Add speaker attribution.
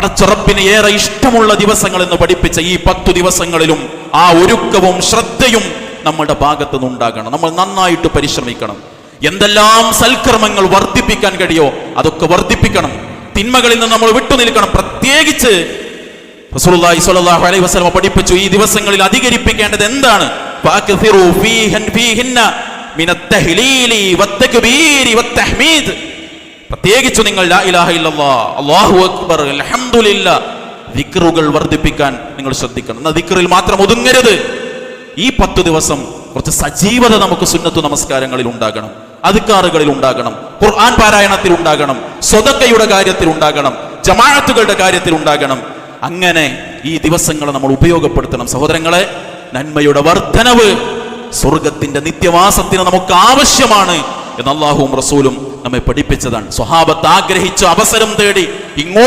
Speaker 1: പടച്ചുറപ്പിന് ഏറെ ഇഷ്ടമുള്ള ദിവസങ്ങൾ എന്ന് പഠിപ്പിച്ച ഈ 10 ദിവസങ്ങളിലും ആ ഒരുക്കവും ശ്രദ്ധയും നമ്മുടെ ഭാഗത്തു നിന്നുണ്ടാകണം. നമ്മൾ നന്നായിട്ട് പരിശ്രമിക്കണം. എന്തെല്ലാം സൽക്കർമ്മങ്ങൾ വർദ്ധിപ്പിക്കാൻ കഴിയോ അതൊക്കെ വർദ്ധിപ്പിക്കണം. തിന്മകളിൽ നിന്ന് നമ്മൾ വിട്ടുനിൽക്കണം. പ്രത്യേകിച്ച് റസൂലുള്ളാഹി സ്വല്ലല്ലാഹു അലൈഹി വസല്ലം പഠിപ്പിച്ചു, ഈ ദിവസങ്ങളിൽ അധികരിപ്പിക്കേണ്ടത് എന്താണ്? ഫഅക്സിറു ഫീഹിന്ന മിനത് തഹ്ലീലി വത്തക്ബീരി വത്തഹ്മീദ്. പ്രത്യേകിച്ച് നിങ്ങൾ ലാ ഇലാഹ ഇല്ലല്ലാഹ്, അല്ലാഹു അക്ബർ, അൽഹംദുലില്ലാഹ് ദിക്റുകൾ വർദ്ധിപ്പിക്കാൻ നിങ്ങൾ ശ്രദ്ധിക്കണം. എന്നാൽ ദിക്റിൽ മാത്രം ഒതുങ്ങരുത്. ഈ 10 ദിവസം കുറച്ച് സജീവത നമുക്ക് സുന്നത്തു നമസ്കാരങ്ങളിൽ ഉണ്ടാകണം, അദ്കാറുകളിൽ ഉണ്ടാകണം, ഖുർആൻ പാരായണത്തിൽ ഉണ്ടാകണം, സ്വതക്കയുടെ കാര്യത്തിൽ ഉണ്ടാകണം, ജമാഅത്തുകളുടെ കാര്യത്തിൽ ഉണ്ടാകണം. അങ്ങനെ ഈ ദിവസങ്ങളെ നമ്മൾ ഉപയോഗപ്പെടുത്തണം. സഹോദരങ്ങളെ, നന്മയുടെ വർധനവ് സ്വർഗത്തിന്റെ നിത്യവാസത്തിന് നമുക്ക് ആവശ്യമാണ് എന്ന് അല്ലാഹുവും റസൂലും നമ്മെ പഠിപ്പിച്ചതാണ്. സ്വഹാബത്ത് ആഗ്രഹിച്ച അവസരം തേടി ഇങ്ങോട്ട്